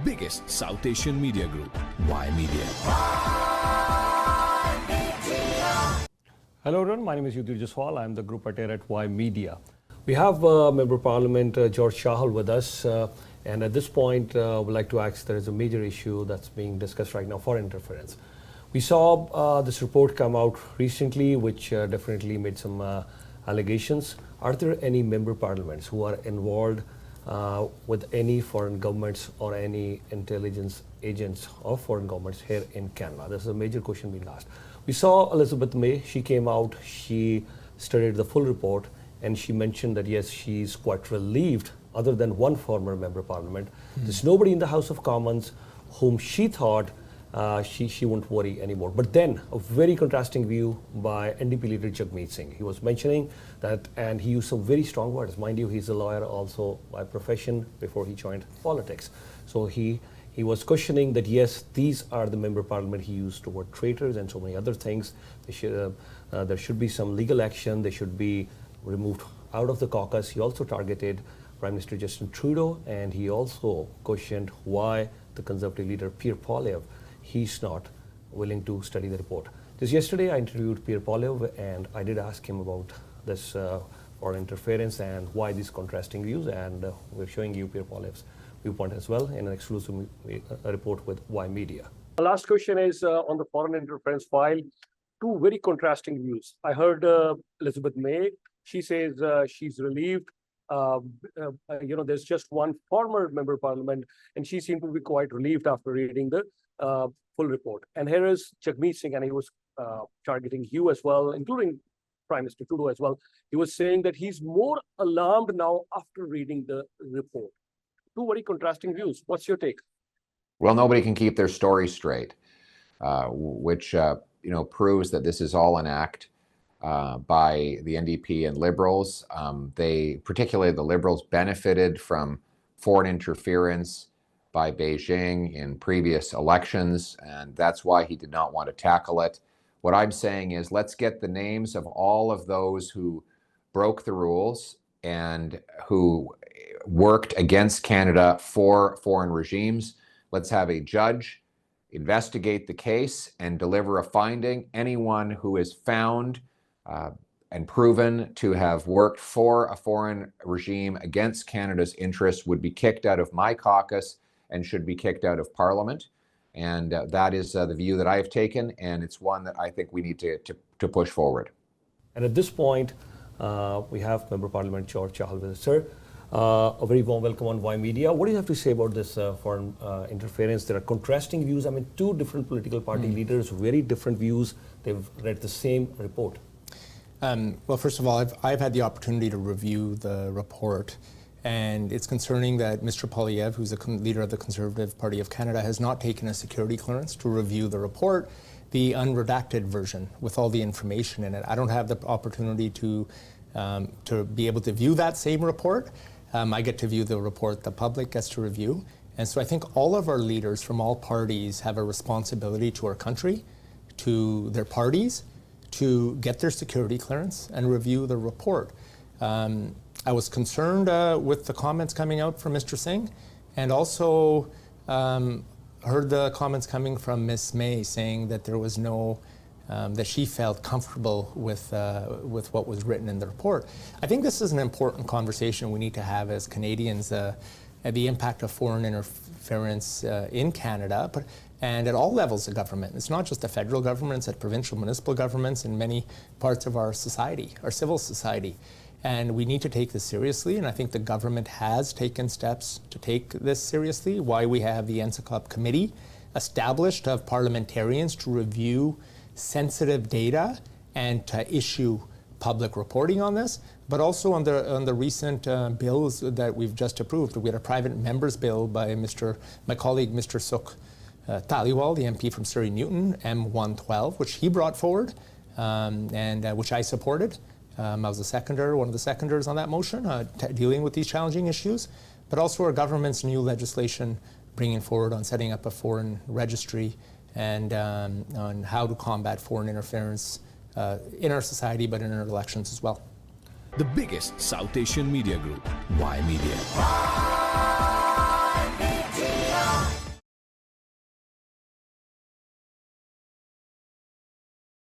biggest South Asian media group, Ymedia. Hello everyone, my name is Chahal. I am the group editor at Ymedia. We have Member of Parliament George Chahal with us, and at this point we'd like to ask, there is a major issue that's being discussed right now, foreign interference. We saw this report come out recently which definitely made some allegations. Are there any member parliaments who are involved with any foreign governments or any intelligence agents of foreign governments here in Canada? This is a major question being asked. We saw Elizabeth May, she came out, she studied the full report, and she mentioned that yes, she's quite relieved, other than one former member of parliament. There's nobody in the House of Commons whom she thought she won't worry anymore. But then a very contrasting view by NDP leader Jagmeet Singh. He was mentioning that, and he used some very strong words. Mind you, he's a lawyer also by profession before he joined politics. So he was questioning that yes, these are the member of parliament he used the word traitors and so many other things. There should be some legal action. They should be removed out of the caucus. He also targeted Prime Minister Justin Trudeau, and he also questioned why the Conservative leader Pierre Poilievre, he's not willing to study the report. Just yesterday I interviewed Pierre Poilievre and I did ask him about this foreign interference and why these contrasting views, and we're showing you Pierre Poilievre's viewpoint as well in an exclusive report with Ymedia. The last question is on the foreign interference file. Two very contrasting views. I heard Elizabeth May, she says she's relieved. There's just one former member of parliament, and she seemed to be quite relieved after reading the full report. And here is Jagmeet Singh, and he was targeting you as well, including Prime Minister Trudeau as well. He was saying that he's more alarmed now after reading the report. Two very contrasting views. What's your take? Well, nobody can keep their story straight, which proves that this is all an act by the NDP and Liberals. Particularly the Liberals, benefited from foreign interference by Beijing in previous elections, and that's why he did not want to tackle it. What I'm saying is, let's get the names of all of those who broke the rules and who worked against Canada for foreign regimes. Let's have a judge investigate the case and deliver a finding. Anyone who is found and proven to have worked for a foreign regime against Canada's interests would be kicked out of my caucus and should be kicked out of Parliament. And that is the view that I have taken, and it's one that I think we need to push forward. And at this point, we have Member of Parliament George Chahal with us. Sir, a very warm welcome on Ymedia. What do you have to say about this foreign interference? There are contrasting views. I mean, two different political party leaders, very different views. They've read the same report. Well, first of all, I've had the opportunity to review the report, and it's concerning that Mr. Poilievre, who's the leader of the Conservative Party of Canada, has not taken a security clearance to review the report, the unredacted version with all the information in it. I don't have the opportunity to be able to view that same report. I get to view the report the public gets to review. And so I think all of our leaders from all parties have a responsibility to our country, to their parties, to get their security clearance and review the report. I was concerned with the comments coming out from Mr. Singh, and also heard the comments coming from Ms. May saying that there was no, that she felt comfortable with what was written in the report. I think this is an important conversation we need to have as Canadians, the impact of foreign interference in Canada, and at all levels of government. It's not just the federal government, it's at provincial municipal governments in many parts of our society, our civil society. And we need to take this seriously, and I think the government has taken steps to take this seriously. Why we have the NSICOP committee established of parliamentarians to review sensitive data and to issue public reporting on this, but also on the recent bills that we've just approved. We had a private member's bill by my colleague, Mr. Sukh Taliwal, the MP from Surrey Newton, M112, which he brought forward, and which I supported. I was one of the seconders on that motion, dealing with these challenging issues, but also our government's new legislation bringing forward on setting up a foreign registry and on how to combat foreign interference in our society, but in our elections as well. The biggest South Asian media group, Ymedia.